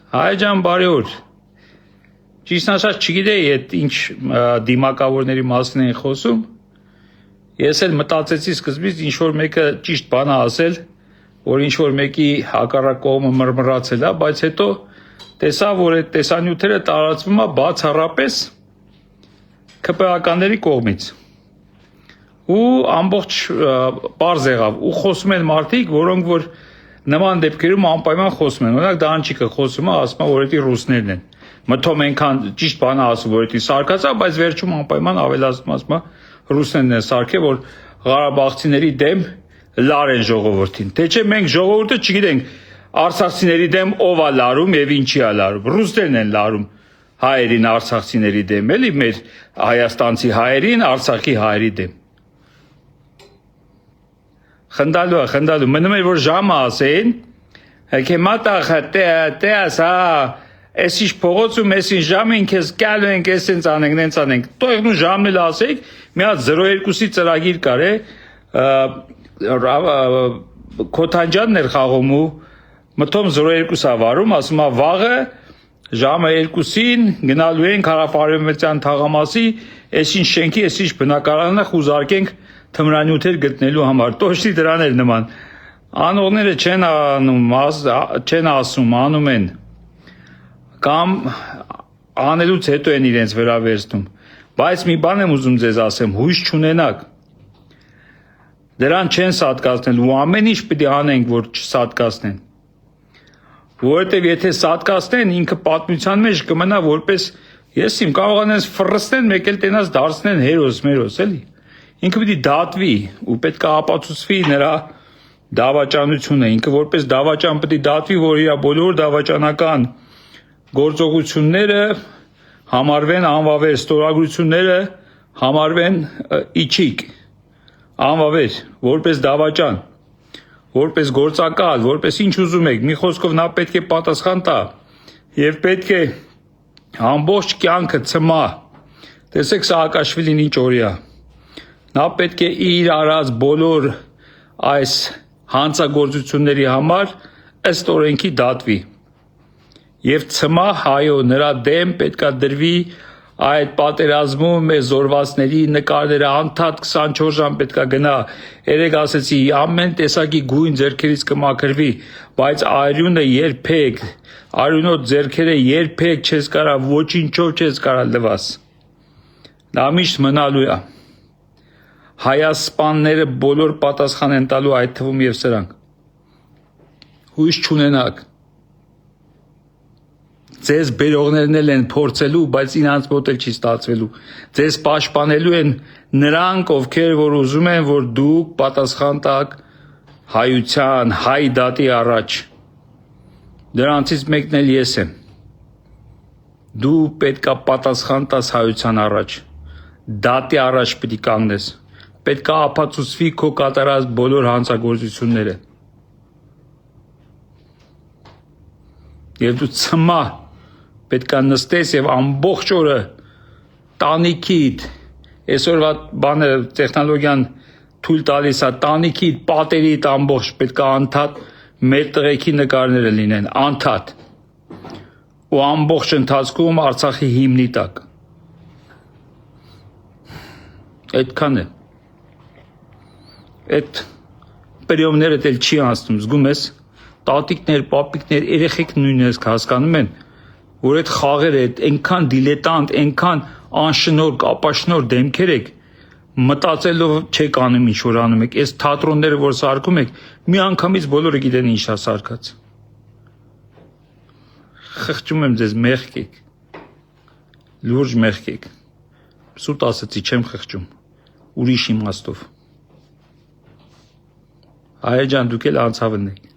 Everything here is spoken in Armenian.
Հայ ջան, բարի օր։ Ճիշտն ասած չգիտեի այդ ինչ դիմակավորների մասին են խոսում։ Ես էլ մտածեցի սկզբից ինչ որ մեկը ճիշտ բան է ասել, որ ինչ որ մեկի հակառակ կողմը մռմռացել է, բայց հետո տեսա, որ այդ տեսանյութերը տարածվում է բացառապես ԿՊԱ-ականների կողմից։ Ու ամբողջ պարզ եղավ, ու խոսում են մարդիկ, որոնք որ նման դեպքերում անպայման խոսում են։ Օրինակ Դանչիկը խոսում է, ասում է, որ դա ռուսներն են։ Մթոմ այնքան ճիշտ բան է ասում, որ դա սարկացա, բայց վերջում անպայման ավելացնում ասում է ռուսներն են սարքել, որ Ղարաբաղցիների դեմ լար են ժողովրդին։ Թե չէ մենք ժողովուրդը չգիտենք արցախցիների դեմ ով է լարում եւ ինչի է լարում։ Ռուսներն են լարում հայերին արցախցիների դեմ, էլի մեր հայաստանցի հայերին Արցախի հայերի դեմ։ Խնդալու, մնում էր որ ժամը ասեին, հիմա տե ասա, ես ինչ փողոցում ես ինչ ժամին քեզ կալու ենք, ես ինձ անենք, տոյղնու ժամն էլ ասեիք, մի հատ 02-ի ծրագիր կար է, Քոթանջյանն էր խաղում ու մթոմ 02-ա վարում, ասում է վաղը ժամը 2-ին գնալու ենք Հարավարևմտյան թաղամասի, ես ինչ շենքի, ես ինչ բնակարանն է խուզարկենք թմրանյութեր գտնելու համար, տոշտի դրան էր նման, անողները չեն ասում, անում են, կամ անելուց հետո են իրենց վերավերցնում, բայց մի բան եմ ուզում ձեզ ասեմ, հույս չունենաք, դրան չեն սատկացնել ու ամեն ինչ պիտի անենք, որ չսատկացնեն, որովհետև եթե սատկացնեն, ինքը պատմության մեջ կմնա որպես, ես իմ կարողանես ֆռստեն, մեկ էլ տենաս դարձնեն հերոս մերոս, էլի, ինքը պիտի դատվի ու պետք է ապացուցվի նրա դավաճանությունը, ինքը որպես դավաճան պիտի դատվի, որ իր բոլոր դավաճանական գործողությունները համարվեն անվավեր, ստորագրությունները համարվեն իչիկ, անվավեր, որպես դավաճան, որպես գործակալ, որպես ինչ ուզում եք, մի խոսքով նա պետք է պատասխան տա և պետք է ամբողջ կյանքը ցմա, տեսեք Սաակաշվիլին ինչ օրիա, նա պետք է իր արած բոլոր այս հանցագործությունների համար ըստ օրենքի դատվի և ցմա հայո նրա դեմ պետք է դրվի այդ պատերազմում մեր զորվածների նկարները անդադ 24 ժամ պետք է գնա, երեկ ասեցի ամեն տեսակի գույն ձեռքերից կմաքրվի, բայց արյունը երբեք, արյունոտ ձեռքերը երբեք չես կարա, ոչինչով չես կարա լվաս, դա միշտ մնալու է, հայասպանները բոլոր պատասխան են տալու այդ թվում և սրանք, հույս չունենաք, ձեզ բերողներն էլ են փորձելու, բայց իրանց մոտ էլ չի ստացվելու, ձեզ պաշտպանելու են նրանք, ովքեր որ ուզում են, որ դուք պատասխան տաք հայության, հայ դատի առաջ, դրանցից մեկն էլ ես եմ, դու պետք է պատասխան տաս հայության առաջ, դատի առաջ պիտի կանգնես, պետք է ապացուցվի քո կատարած բոլոր հանցագործությունները, և դու ցմա պետք է նստես և ամբողջ օրը տանիքիդ, այսօրվա բանը տեխնոլոգիան թույլ տալիս է, տանիքիդ, պատերիդ ամբողջ պետք է անդադ մեր տղեկի նկարները լինեն, անդադ, ու ամբողջ ընթացքում Արցախի հիմնի տակ, այդքան է, այդ պրիոմներդ էլ չի անցնում, զգում ես, տատիկներ, պապիկներ, երեխեք նույնիսկ հասկանում են, որ այդ խաղերը, այնքան դիլետանտ, այնքան անշնորհ, ապաշնորհ դեմքեր եք, մտածելով չեք անում ինչ որ անում եք, այս թատրոնները որ սարքում եք, մի անգամից բոլորը գիտեն ինչ է սարքած։ Խղճում եմ ձեզ, մեղք եք, լուրջ մեղք եք, սուտ ասեցի չեմ խղճում, ուրիշ իմաստով։ Հայ ջան, դուք էլ անցավն եք։